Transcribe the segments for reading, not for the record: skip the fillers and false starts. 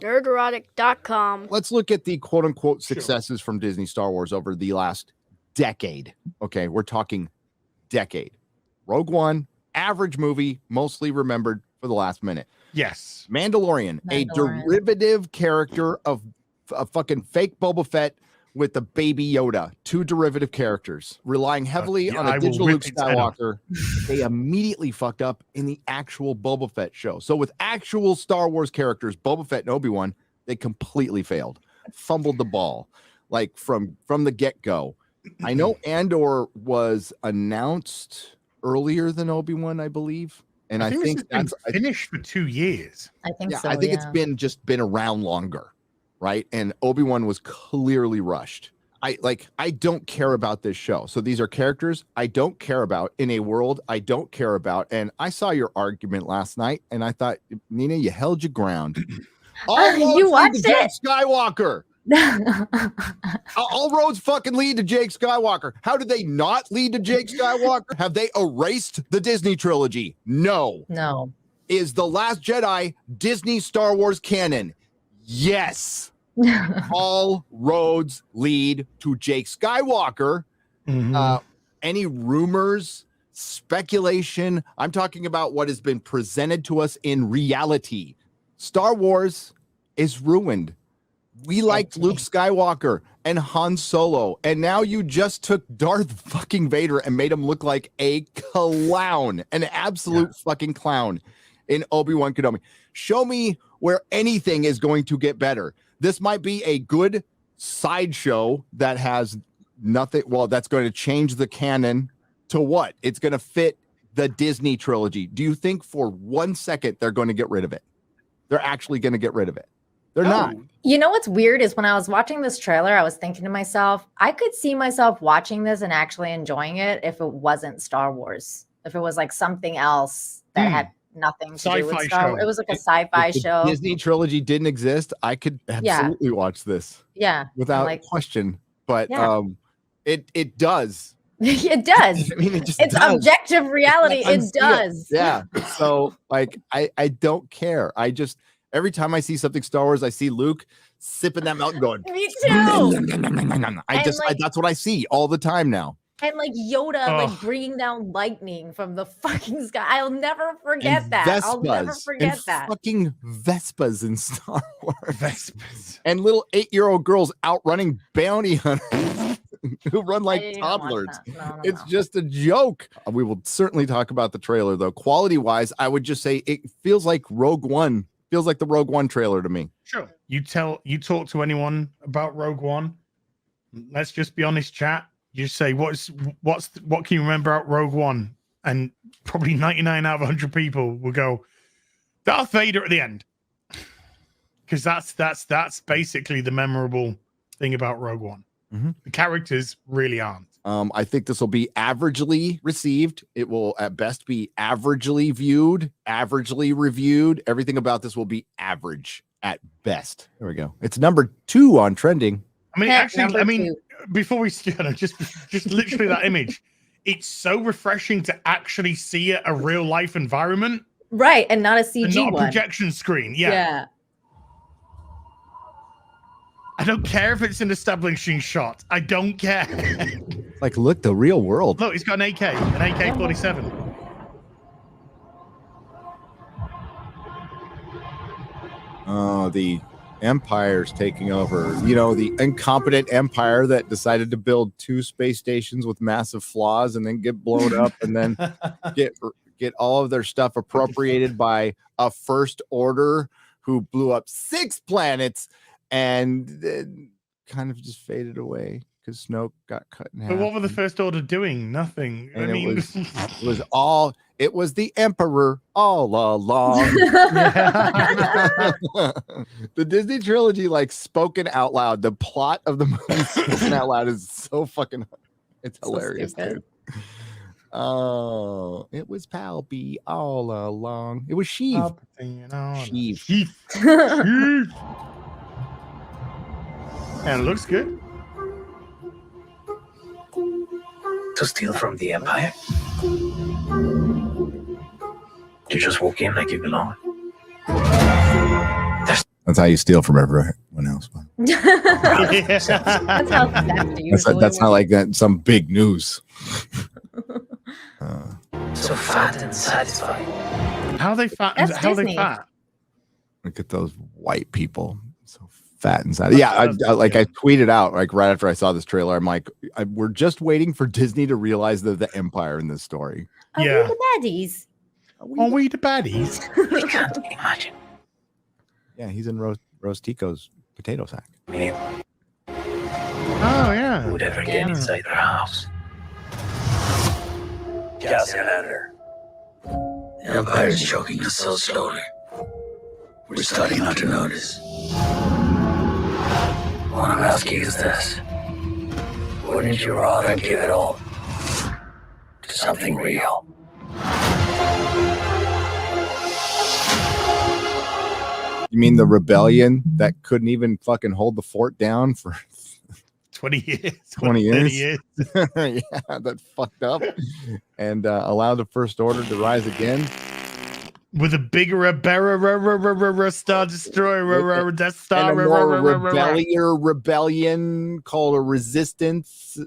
Nerdrotic.com. Let's look at the quote-unquote successes from Disney Star Wars over the last decade. Okay, we're talking decade. Rogue One, average movie, mostly remembered for the last minute. Yes. Mandalorian, a derivative character of a fucking fake Boba Fett with the baby Yoda, two derivative characters, relying heavily on a digital Luke Skywalker. They immediately fucked up in the actual Boba Fett show. So with actual Star Wars characters, Boba Fett and Obi-Wan, they completely failed, fumbled the ball, like from the get-go. I know Andor was announced earlier than Obi-Wan, I believe. And I think that's finished for 2 years. I think so. I think it's been around longer. Right. And Obi-Wan was clearly rushed. I don't care about this show. So these are characters I don't care about in a world I don't care about. And I saw your argument last night and I thought, Nina, you held your ground. You watched it? Jake Skywalker. All roads fucking lead to Jake Skywalker. How did they not lead to Jake Skywalker? Have they erased the Disney trilogy? No. Is The Last Jedi Disney Star Wars canon? Yes. All roads lead to Jake Skywalker. Any rumors, speculation? I'm talking about what has been presented to us in reality. Star Wars is ruined. We liked Luke Skywalker and Han Solo, and now you just took Darth fucking Vader and made him look like a clown, an absolute fucking clown in Obi-Wan Kenobi. Show me where anything is going to get better. This might be a good sideshow that has nothing. Well, that's going to change the canon to what? It's going to fit the Disney trilogy. Do you think for 1 second they're going to get rid of it? They're actually going to get rid of it. They're not. You know what's weird is when I was watching this trailer, I was thinking to myself, I could see myself watching this and actually enjoying it if it wasn't Star Wars. If it was like something else that had nothing to do with Star Wars. It was like a sci-fi show. Disney trilogy didn't exist. I could absolutely watch this. Yeah. Without question. But it does. It does. I mean, it's objective reality. It does. Yeah. So like I don't care. Every time I see something Star Wars, I see Luke sipping that milk going. Me too. That's what I see all the time now. And like Yoda, like bringing down lightning from the fucking sky. I'll never forget that. I'll never forget that. Fucking Vespas in Star Wars. Vespas. And little 8-year-old girls outrunning bounty hunters who run like toddlers. It's just a joke. We will certainly talk about the trailer, though. Quality-wise, I would just say it feels like Rogue One. Feels like the Rogue One trailer to me. Sure. You talk to anyone about Rogue One. Let's just be honest, chat. You say what can you remember about Rogue One? And probably 99 out of 100 people will go Darth Vader at the end. Because that's basically the memorable thing about Rogue One. The characters really aren't. I think this will be averagely received. It will at best be averagely viewed, averagely reviewed. Everything about this will be average at best. There we go. It's number 2 on trending. I mean, actually, before we start, just literally that image. It's so refreshing to actually see a real life environment, right? And not a CG and not a one. projection screen. Yeah. I don't care if it's an establishing shot. I don't care. Like, look, the real world. Look, he's got an AK-47. Oh, the Empire's taking over. You know, the incompetent Empire that decided to build 2 space stations with massive flaws and then get blown up and then get all of their stuff appropriated by a First Order who blew up 6 planets and then kind of just faded away because Snoke got cut in half. But what were the First Order doing? Nothing. And it was the Emperor all along. The Disney trilogy, like spoken out loud. The plot of the movie spoken out loud is so fucking. It's hilarious, dude. Oh, it was Palpy all along. It was Sheev. Sheev. And it looks good. To steal from the Empire? You just walk in like you belong. That's how you steal from everyone else. That's how That's not like that. Some big news. So fat and satisfying. How are they fat? That's How are they Disney. fat? Look at those white people. So fat inside. Yeah, I tweeted out like right after I saw this trailer. I'm like, we're just waiting for Disney to realize they're the empire in this story. Are we the baddies? Are we the baddies? I can't imagine. Yeah, he's in Tico's potato sack. Oh yeah. Who would ever get inside their house? Cassian Andor. The Empire's choking us so slowly. We're starting not to notice. What I'm asking is this. Wouldn't you rather give it all to something real? You mean the rebellion that couldn't even fucking hold the fort down for 20 years? 20 years? 30 years. Yeah, that fucked up and allowed the First Order to rise again. With a bigger Star Destroyer, Death Star, and a more rebellion called a resistance.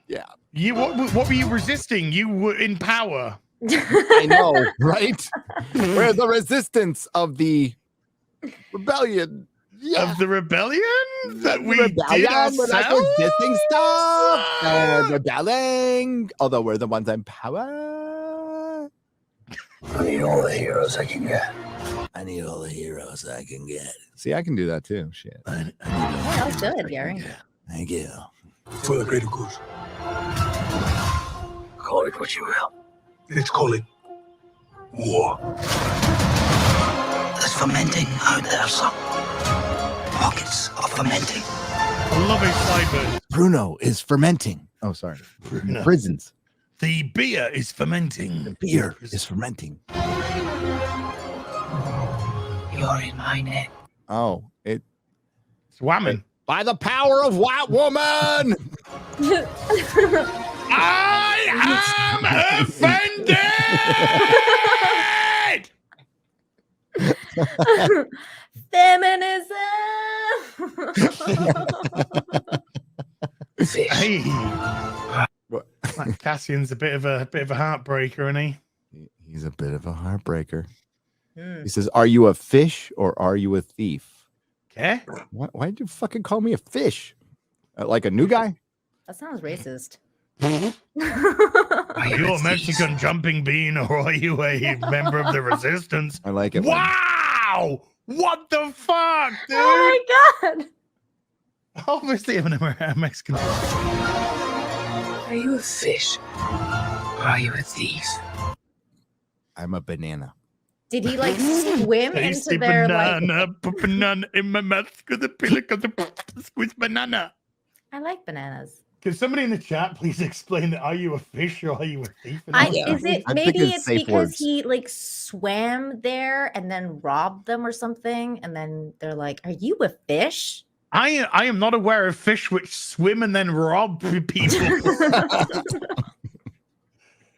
Yeah. What were you resisting? You were in power. I know, right? We're the resistance of the rebellion. Yeah. Of the rebellion that we did ourselves? ourselves? Resisting stuff. Rebelling. Although we're the ones in power. I need all the heroes I can get. See, I can do that too. Shit. Yeah, that was good, Gary. Thank you. For the greater good. Call it what you will. Let's call it war. There's fermenting out there, son. Pockets of fermenting. I love his sideburns. Bruno is fermenting. Oh, sorry. No. Prisons. The beer is fermenting. The beer is fermenting. You're in my net. Oh, it's whamming. By the power of White Woman. I am offended. Feminism. Hey. Cassian's a bit of a heartbreaker, isn't he? He's a bit of a heartbreaker. He says, "Are you a fish or are you a thief?" Okay. Why did you fucking call me a fish? Like a new guy? That sounds racist. Are you a Mexican jumping bean or are you a member of the resistance? I like it. Wow! What the fuck, dude? Oh my god! Obviously, I'm a Mexican. Are you a fish? Or are you a thief? I'm a banana. Did he like swim Tasty into their banana, put banana in my mouth, the pillow, squeeze banana. I like bananas. Can somebody in the chat please explain that? Are you a fish or are you a thief? Is it maybe it's because he like swam there and then robbed them or something, and then they're like, "Are you a fish?" I am not aware of fish which swim and then rob people.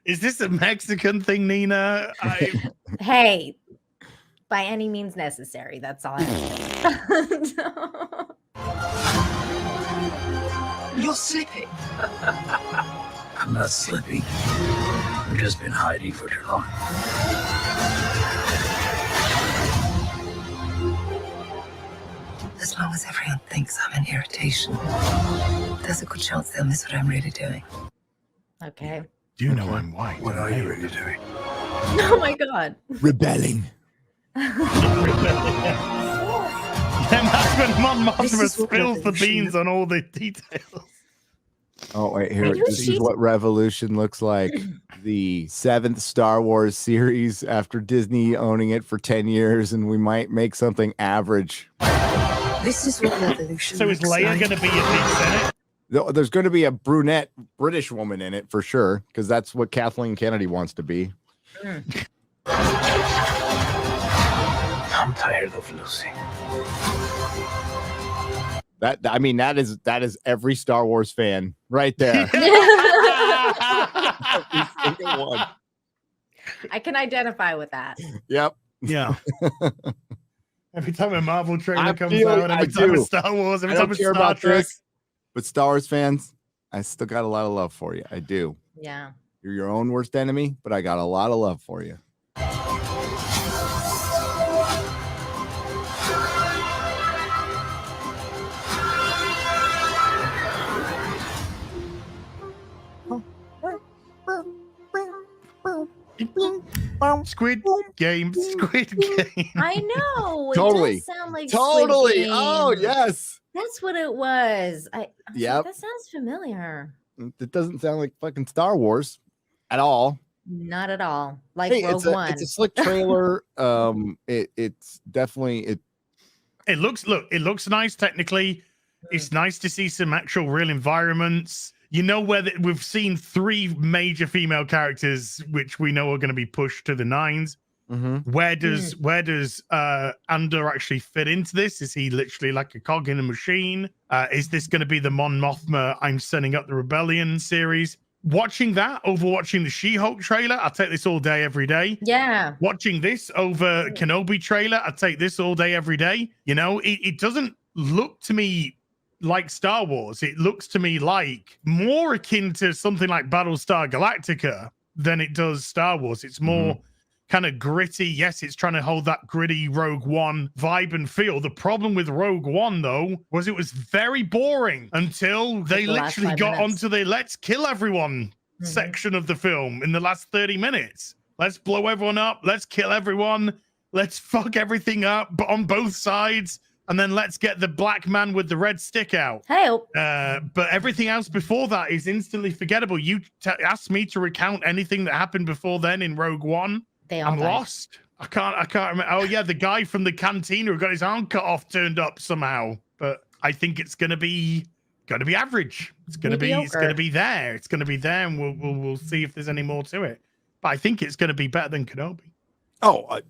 Is this a Mexican thing, Nina? Hey, by any means necessary. That's all I have. You're slipping. I'm not slipping. I've just been hiding for too long. As long as everyone thinks I'm an irritation, there's a good chance they'll miss what I'm really doing. Okay. Do you know I'm white? What are you really doing? Oh my god. Rebelling. And that's when Mon Mothma spills the beans on all the details. Oh, wait, here. This is what revolution looks like. The 7th Star Wars series after Disney owning it for 10 years, and we might make something average. This is what revolution So is Leia going to be a big Senate? There's going to be a brunette British woman in it for sure, because that's what Kathleen Kennedy wants to be. I'm tired of losing. That is every Star Wars fan right there. Every single one. I can identify with that. Yep. Yeah. Every time a Marvel trailer comes out, every time a Star Wars, every time a Star Trek. But Star Wars fans, I still got a lot of love for you. I do. Yeah. You're your own worst enemy, but I got a lot of love for you. Squid Game. I know. It Totally. does sound like Totally. Squid Game. Oh, yes. That's what it was. Yeah. Like, that sounds familiar. It doesn't sound like fucking Star Wars at all. Not at all. Like Rogue One. It's a slick trailer. It's definitely It looks nice technically. It's nice to see some actual real environments. You know, where we've seen 3 major female characters, which we know are going to be pushed to the 9s. Mm-hmm. Where does Andor actually fit into this? Is he literally like a cog in a machine? Is this going to be the Mon Mothma I'm setting up the rebellion series? Watching that over watching the She-Hulk trailer, I'll take this all day, every day. Yeah. Watching this over Kenobi trailer, I'll take this all day, every day. You know, it doesn't look to me like Star Wars. It looks to me like more akin to something like Battlestar Galactica than it does Star Wars. It's more kind of gritty. Yes, it's trying to hold that gritty Rogue One vibe and feel. The problem with Rogue One, though, was it was very boring until they literally got onto the let's kill everyone section of the film in the last 30 minutes. Let's blow everyone up. Let's kill everyone. Let's fuck everything up, but on both sides. And then let's get the black man with the red stick out. Hey. But everything else before that is instantly forgettable. You asked me to recount anything that happened before then in Rogue One. I'm lost. I can't remember. Oh yeah, the guy from the canteen who got his arm cut off turned up somehow. But I think it's gonna be average. It's gonna be there. It's gonna be there, and we'll see if there's any more to it. But I think it's gonna be better than Kenobi. Oh,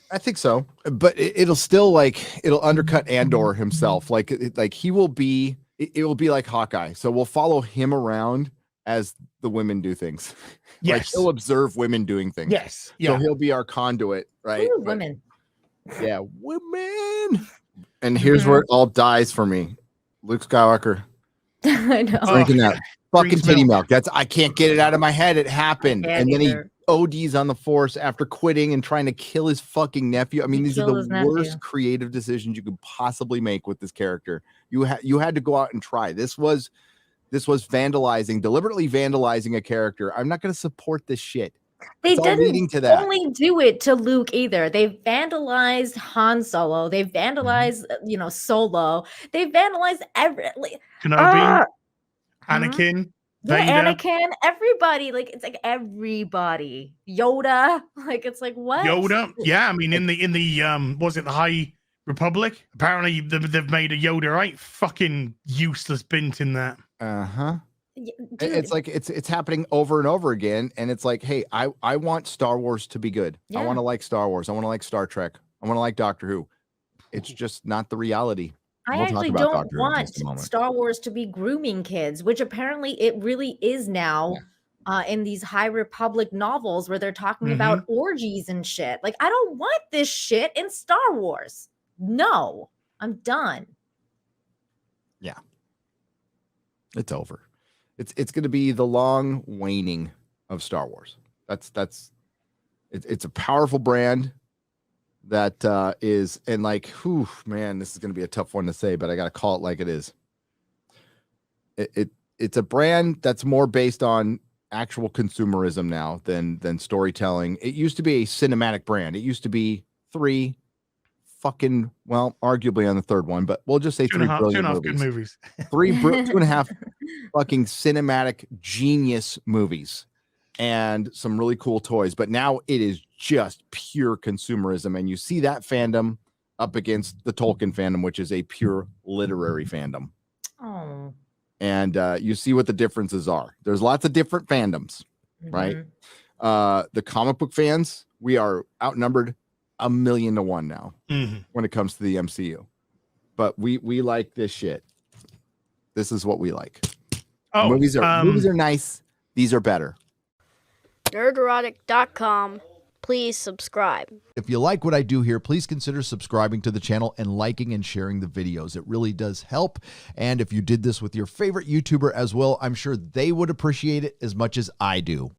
I think so, but it'll still it'll undercut Andor himself. He will be, it will be like Hawkeye. So we'll follow him around as the women do things. Yes, he'll observe women doing things. Yes, yeah. So he'll be our conduit, right? Ooh, women. Yeah, women. And here's where it all dies for me. Luke Skywalker. I know. Drinking that fucking titty milk. I can't get it out of my head. It happened, and then he ODs on the Force after quitting and trying to kill his fucking nephew. I mean, these are the worst creative decisions you could possibly make with this character. You had to go out and try. This was deliberately vandalizing a character. I'm not going to support this shit. They didn't only do it to Luke either. They vandalized Han Solo. They vandalized, Solo. They vandalized Kenobi, Anakin. Yeah, Anakin, everybody, it's like everybody. Yoda, it's like what? Yoda, yeah. I mean, in the was it the High Republic? Apparently, they've made a Yoda, right? Fucking useless bint in that. Yeah, it's like it's happening over and over again, and it's like, hey, I want Star Wars to be good. Yeah. I want to like Star Wars. I want to like Star Trek. I want to like Doctor Who. It's just not the reality. I actually don't want Star Wars to be grooming kids, which apparently it really is now in these High Republic novels where they're talking about orgies and shit. Like, I don't want this shit in Star Wars. No, I'm done. Yeah. It's over. It's going to be the long waning of Star Wars. It's a powerful brand. That is, and man, this is going to be a tough one to say, but I got to call it like it is. It's a brand that's more based on actual consumerism now than storytelling. It used to be a cinematic brand. It used to be 3 fucking, well, arguably on the 3rd one, but we'll just say 3 brilliant movies. Good movies. 2.5 fucking cinematic genius movies. And some really cool toys, but now it is just pure consumerism, and you see that fandom up against the Tolkien fandom, which is a pure literary fandom. Oh, and you see what the differences are. There's lots of different fandoms, right? The comic book fans, we are outnumbered 1,000,000 to 1 now when it comes to the MCU, but we like this shit. This is what we like. Movies are nice. These are better. Nerdrotic.com. please subscribe. If you like what I do here, please consider subscribing to the channel and liking and sharing the videos. It really does help. And if you did this with your favorite YouTuber as well, I'm sure they would appreciate it as much as I do.